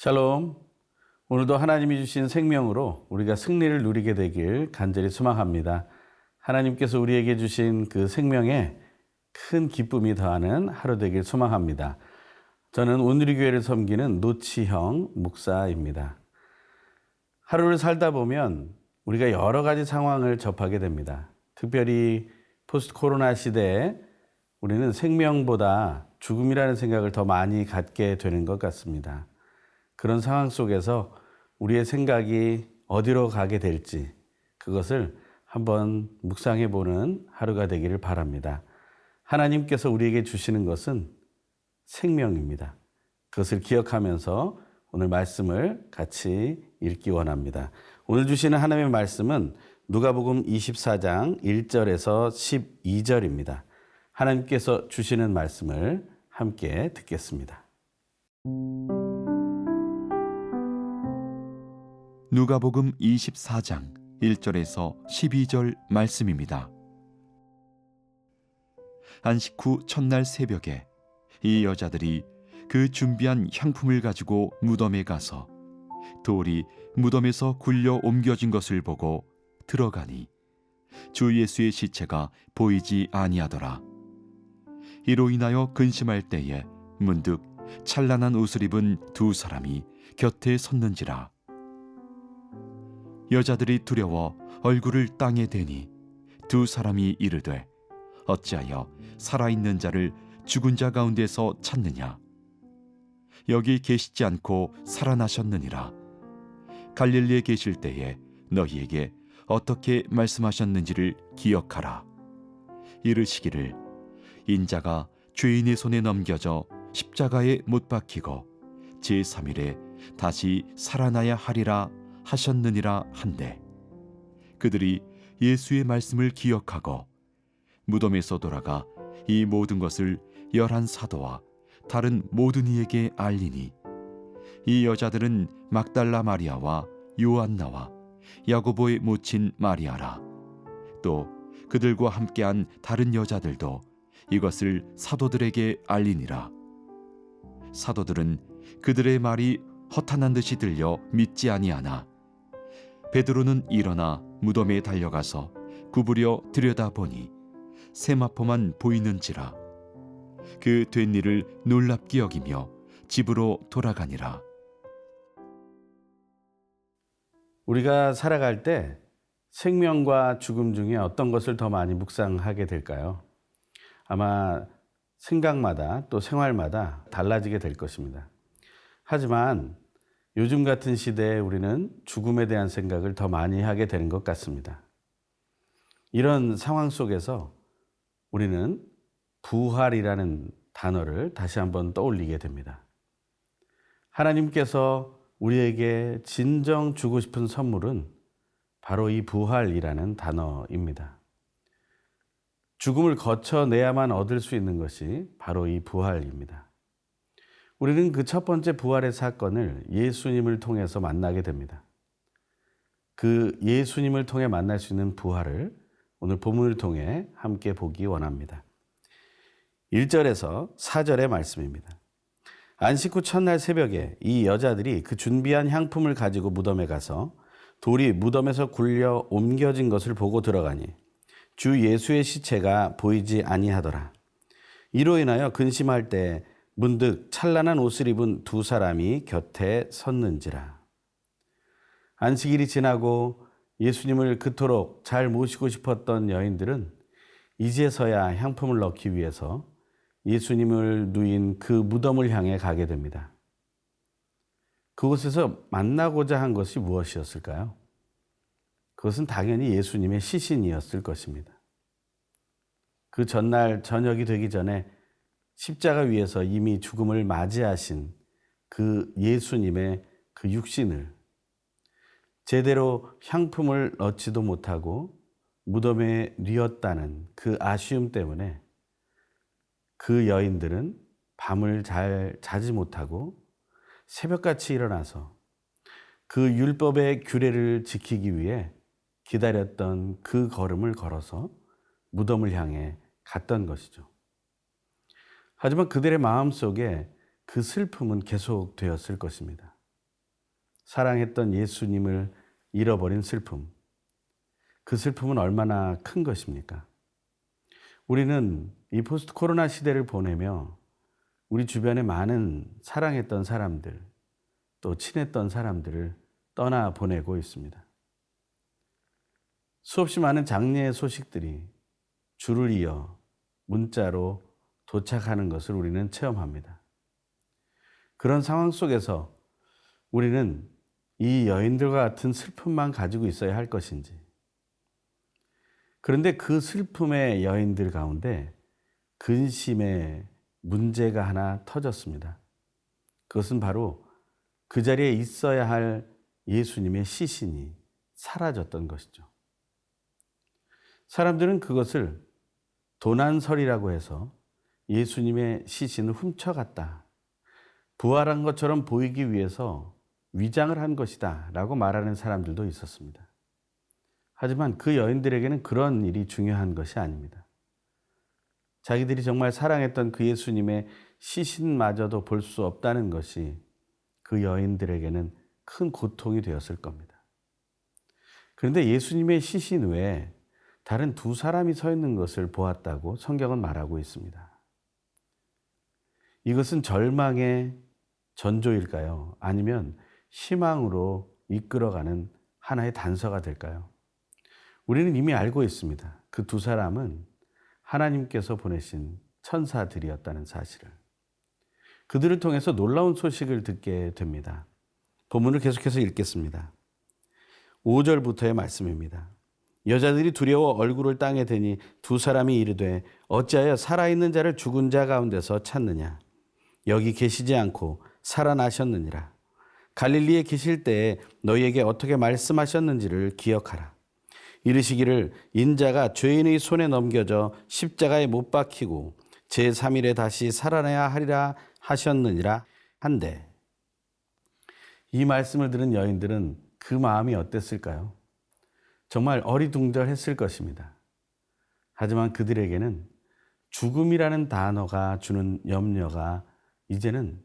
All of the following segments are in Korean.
샬롬. 오늘도 하나님이 주신 생명으로 우리가 승리를 누리게 되길 간절히 소망합니다. 하나님께서 우리에게 주신 그 생명에 큰 기쁨이 더하는 하루 되길 소망합니다. 저는 온누리 교회를 섬기는 노치형 목사입니다. 하루를 살다 보면 우리가 여러 가지 상황을 접하게 됩니다. 특별히 포스트 코로나 시대에 우리는 생명보다 죽음이라는 생각을 더 많이 갖게 되는 것 같습니다. 그런 상황 속에서 우리의 생각이 어디로 가게 될지 그것을 한번 묵상해 보는 하루가 되기를 바랍니다. 하나님께서 우리에게 주시는 것은 생명입니다. 그것을 기억하면서 오늘 말씀을 같이 읽기 원합니다. 오늘 주시는 하나님의 말씀은 누가복음 24장 1절에서 12절입니다. 하나님께서 주시는 말씀을 함께 듣겠습니다. 누가복음 24장 1절에서 12절 말씀입니다. 안식 후 첫날 새벽에 이 여자들이 그 준비한 향품을 가지고 무덤에 가서 돌이 무덤에서 굴려 옮겨진 것을 보고 들어가니 주 예수의 시체가 보이지 아니하더라. 이로 인하여 근심할 때에 문득 찬란한 옷을 입은 두 사람이 곁에 섰는지라. 여자들이 두려워 얼굴을 땅에 대니 두 사람이 이르되 어찌하여 살아있는 자를 죽은 자 가운데서 찾느냐. 여기 계시지 않고 살아나셨느니라. 갈릴리에 계실 때에 너희에게 어떻게 말씀하셨는지를 기억하라. 이르시기를 인자가 죄인의 손에 넘겨져 십자가에 못 박히고 제3일에 다시 살아나야 하리라 하셨느니라 한데, 그들이 예수의 말씀을 기억하고 무덤에서 돌아가 이 모든 것을 11 사도와 다른 모든 이에게 알리니, 이 여자들은 막달라 마리아와 요한나와 야고보의 모친 마리아라. 또 그들과 함께한 다른 여자들도 이것을 사도들에게 알리니라. 사도들은 그들의 말이 허탄한 듯이 들려 믿지 아니하나 베드로는 일어나 무덤에 달려가서 구부려 들여다보니 세마포만 보이는지라. 그 된 일을 놀랍게 여기며 집으로 돌아가니라. 우리가 살아갈 때 생명과 죽음 중에 어떤 것을 더 많이 묵상하게 될까요? 아마 생각마다 또 생활마다 달라지게 될 것입니다. 하지만 요즘 같은 시대에 우리는 죽음에 대한 생각을 더 많이 하게 되는 것 같습니다. 이런 상황 속에서 우리는 부활이라는 단어를 다시 한번 떠올리게 됩니다. 하나님께서 우리에게 진정 주고 싶은 선물은 바로 이 부활이라는 단어입니다. 죽음을 거쳐내야만 얻을 수 있는 것이 바로 이 부활입니다. 우리는 그 첫 번째 부활의 사건을 예수님을 통해서 만나게 됩니다. 그 예수님을 통해 만날 수 있는 부활을 오늘 본문을 통해 함께 보기 원합니다. 1절에서 4절의 말씀입니다. 안식 후 첫날 새벽에 이 여자들이 그 준비한 향품을 가지고 무덤에 가서 돌이 무덤에서 굴려 옮겨진 것을 보고 들어가니 주 예수의 시체가 보이지 아니하더라. 이로 인하여 근심할 때 문득 찬란한 옷을 입은 두 사람이 곁에 섰는지라. 안식일이 지나고 예수님을 그토록 잘 모시고 싶었던 여인들은 이제서야 향품을 넣기 위해서 예수님을 누인 그 무덤을 향해 가게 됩니다. 그곳에서 만나고자 한 것이 무엇이었을까요? 그것은 당연히 예수님의 시신이었을 것입니다. 그 전날 저녁이 되기 전에 십자가 위에서 이미 죽음을 맞이하신 그 예수님의 그 육신을 제대로 향품을 넣지도 못하고 무덤에 뉘었다는 그 아쉬움 때문에 그 여인들은 밤을 잘 자지 못하고 새벽같이 일어나서 그 율법의 규례를 지키기 위해 기다렸던 그 걸음을 걸어서 무덤을 향해 갔던 것이죠. 하지만 그들의 마음속에 그 슬픔은 계속되었을 것입니다. 사랑했던 예수님을 잃어버린 슬픔. 그 슬픔은 얼마나 큰 것입니까? 우리는 이 포스트 코로나 시대를 보내며 우리 주변에 많은 사랑했던 사람들, 또 친했던 사람들을 떠나 보내고 있습니다. 수없이 많은 장례의 소식들이 줄을 이어 문자로 도착하는 것을 우리는 체험합니다. 그런 상황 속에서 우리는 이 여인들과 같은 슬픔만 가지고 있어야 할 것인지, 그런데 그 슬픔의 여인들 가운데 근심의 문제가 하나 터졌습니다. 그것은 바로 그 자리에 있어야 할 예수님의 시신이 사라졌던 것이죠. 사람들은 그것을 도난설이라고 해서 예수님의 시신을 훔쳐갔다, 부활한 것처럼 보이기 위해서 위장을 한 것이다 라고 말하는 사람들도 있었습니다. 하지만 그 여인들에게는 그런 일이 중요한 것이 아닙니다. 자기들이 정말 사랑했던 그 예수님의 시신마저도 볼 수 없다는 것이 그 여인들에게는 큰 고통이 되었을 겁니다. 그런데 예수님의 시신 외에 다른 두 사람이 서 있는 것을 보았다고 성경은 말하고 있습니다. 이것은 절망의 전조일까요? 아니면 희망으로 이끌어가는 하나의 단서가 될까요? 우리는 이미 알고 있습니다. 그 두 사람은 하나님께서 보내신 천사들이었다는 사실을. 그들을 통해서 놀라운 소식을 듣게 됩니다. 본문을 계속해서 읽겠습니다. 5절부터의 말씀입니다. 여자들이 두려워 얼굴을 땅에 대니 두 사람이 이르되 어찌하여 살아있는 자를 죽은 자 가운데서 찾느냐? 여기 계시지 않고 살아나셨느니라. 갈릴리에 계실 때에 너희에게 어떻게 말씀하셨는지를 기억하라. 이르시기를 인자가 죄인의 손에 넘겨져 십자가에 못 박히고 제3일에 다시 살아나야 하리라 하셨느니라 한데, 이 말씀을 들은 여인들은 그 마음이 어땠을까요? 정말 어리둥절했을 것입니다. 하지만 그들에게는 죽음이라는 단어가 주는 염려가 이제는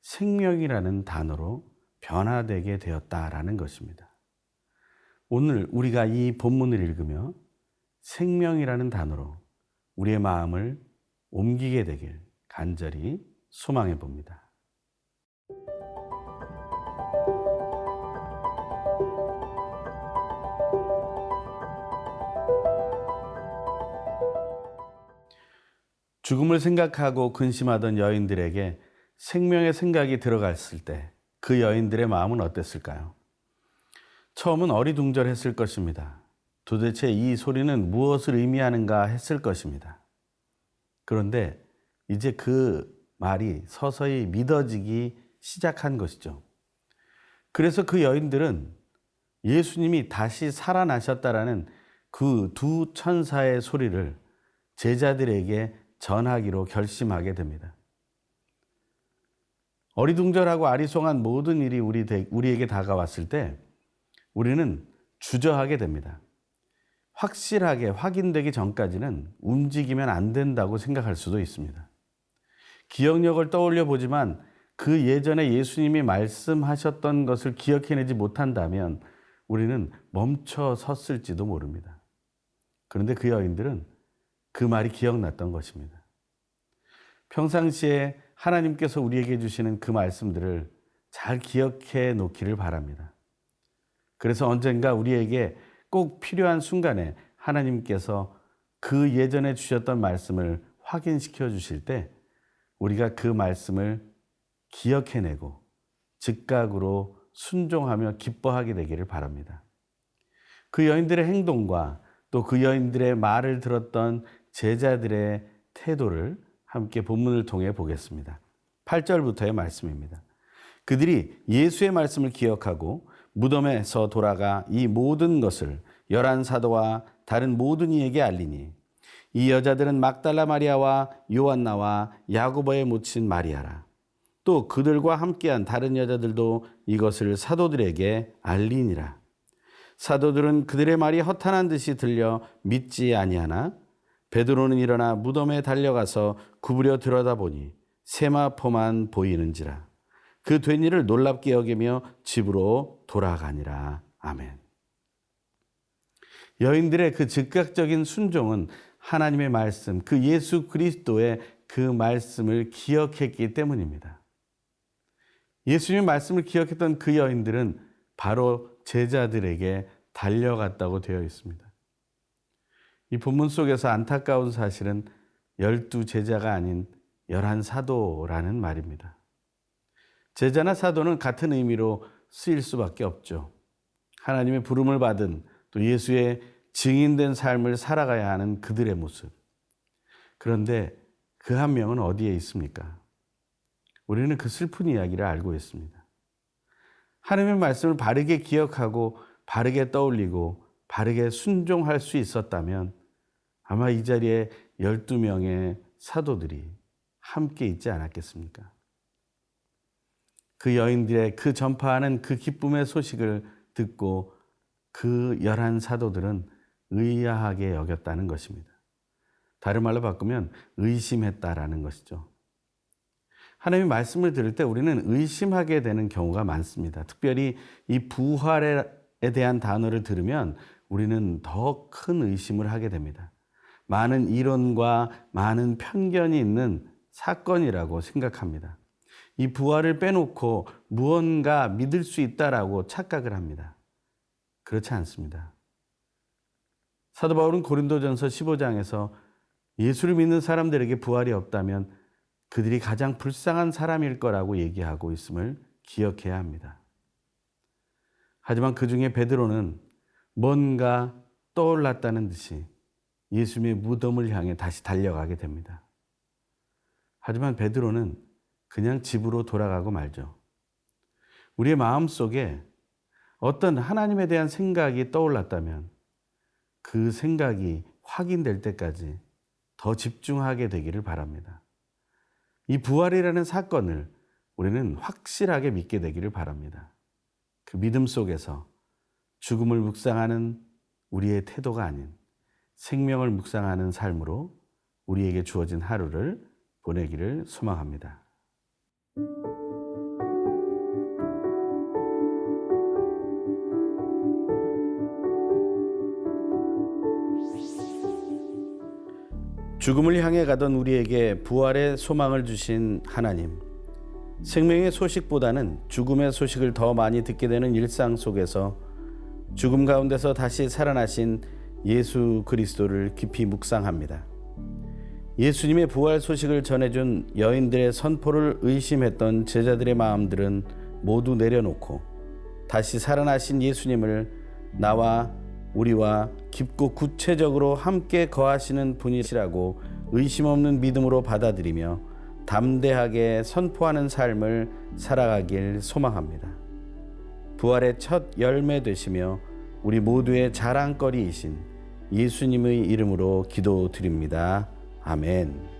생명이라는 단어로 변화되게 되었다라는 것입니다. 오늘 우리가 이 본문을 읽으며 생명이라는 단어로 우리의 마음을 옮기게 되길 간절히 소망해 봅니다. 죽음을 생각하고 근심하던 여인들에게 생명의 생각이 들어갔을 때 그 여인들의 마음은 어땠을까요? 처음은 어리둥절했을 것입니다. 도대체 이 소리는 무엇을 의미하는가 했을 것입니다. 그런데 이제 그 말이 서서히 믿어지기 시작한 것이죠. 그래서 그 여인들은 예수님이 다시 살아나셨다라는 그 두 천사의 소리를 제자들에게 전하기로 결심하게 됩니다. 어리둥절하고 아리송한 모든 일이 우리에게 다가왔을 때 우리는 주저하게 됩니다. 확실하게 확인되기 전까지는 움직이면 안 된다고 생각할 수도 있습니다. 기억력을 떠올려 보지만 그 예전에 예수님이 말씀하셨던 것을 기억해내지 못한다면 우리는 멈춰 섰을지도 모릅니다. 그런데 그 여인들은 그 말이 기억났던 것입니다. 평상시에 하나님께서 우리에게 주시는 그 말씀들을 잘 기억해 놓기를 바랍니다. 그래서 언젠가 우리에게 꼭 필요한 순간에 하나님께서 그 예전에 주셨던 말씀을 확인시켜 주실 때 우리가 그 말씀을 기억해내고 즉각으로 순종하며 기뻐하게 되기를 바랍니다. 그 여인들의 행동과 또 그 여인들의 말을 들었던 제자들의 태도를 함께 본문을 통해 보겠습니다. 8절부터의 말씀입니다. 그들이 예수의 말씀을 기억하고 무덤에서 돌아가 이 모든 것을 11사도와 다른 모든 이에게 알리니 이 여자들은 막달라 마리아와 요한나와 야고보의 모친 마리아라. 또 그들과 함께한 다른 여자들도 이것을 사도들에게 알리니라. 사도들은 그들의 말이 허탄한 듯이 들려 믿지 아니하나 베드로는 일어나 무덤에 달려가서 구부려 들여다보니 세마포만 보이는지라. 그 된 일을 놀랍게 여기며 집으로 돌아가니라. 아멘. 여인들의 그 즉각적인 순종은 하나님의 말씀, 그 예수 그리스도의 그 말씀을 기억했기 때문입니다. 예수님의 말씀을 기억했던 그 여인들은 바로 제자들에게 달려갔다고 되어 있습니다. 이 본문 속에서 안타까운 사실은 12제자가 아닌 11사도라는 말입니다. 제자나 사도는 같은 의미로 쓰일 수밖에 없죠. 하나님의 부름을 받은 또 예수의 증인된 삶을 살아가야 하는 그들의 모습. 그런데 그 한 명은 어디에 있습니까? 우리는 그 슬픈 이야기를 알고 있습니다. 하나님의 말씀을 바르게 기억하고 바르게 떠올리고 바르게 순종할 수 있었다면 아마 이 자리에 12명의 사도들이 함께 있지 않았겠습니까? 그 여인들의 그 전파하는 그 기쁨의 소식을 듣고 그 11사도들은 의아하게 여겼다는 것입니다. 다른 말로 바꾸면 의심했다라는 것이죠. 하나님의 말씀을 들을 때 우리는 의심하게 되는 경우가 많습니다. 특별히 이 부활에 대한 단어를 들으면 우리는 더 큰 의심을 하게 됩니다. 많은 이론과 많은 편견이 있는 사건이라고 생각합니다. 이 부활을 빼놓고 무언가 믿을 수 있다라고 착각을 합니다. 그렇지 않습니다. 사도 바울은 고린도전서 15장에서 예수를 믿는 사람들에게 부활이 없다면 그들이 가장 불쌍한 사람일 거라고 얘기하고 있음을 기억해야 합니다. 하지만 그 중에 베드로는 뭔가 떠올랐다는 듯이 예수님의 무덤을 향해 다시 달려가게 됩니다. 하지만 베드로는 그냥 집으로 돌아가고 말죠. 우리의 마음속에 어떤 하나님에 대한 생각이 떠올랐다면 그 생각이 확인될 때까지 더 집중하게 되기를 바랍니다. 이 부활이라는 사건을 우리는 확실하게 믿게 되기를 바랍니다. 그 믿음 속에서 죽음을 묵상하는 우리의 태도가 아닌 생명을 묵상하는 삶으로 우리에게 주어진 하루를 보내기를 소망합니다. 죽음을 향해 가던 우리에게 부활의 소망을 주신 하나님. 생명의 소식보다는 죽음의 소식을 더 많이 듣게 되는 일상 속에서 죽음 가운데서 다시 살아나신 예수 그리스도를 깊이 묵상합니다. 예수님의 부활 소식을 전해준 여인들의 선포를 의심했던 제자들의 마음들은 모두 내려놓고 다시 살아나신 예수님을 나와 우리와 깊고 구체적으로 함께 거하시는 분이시라고 의심 없는 믿음으로 받아들이며 담대하게 선포하는 삶을 살아가길 소망합니다. 부활의 첫 열매 되시며 우리 모두의 자랑거리이신 예수님의 이름으로 기도드립니다. 아멘.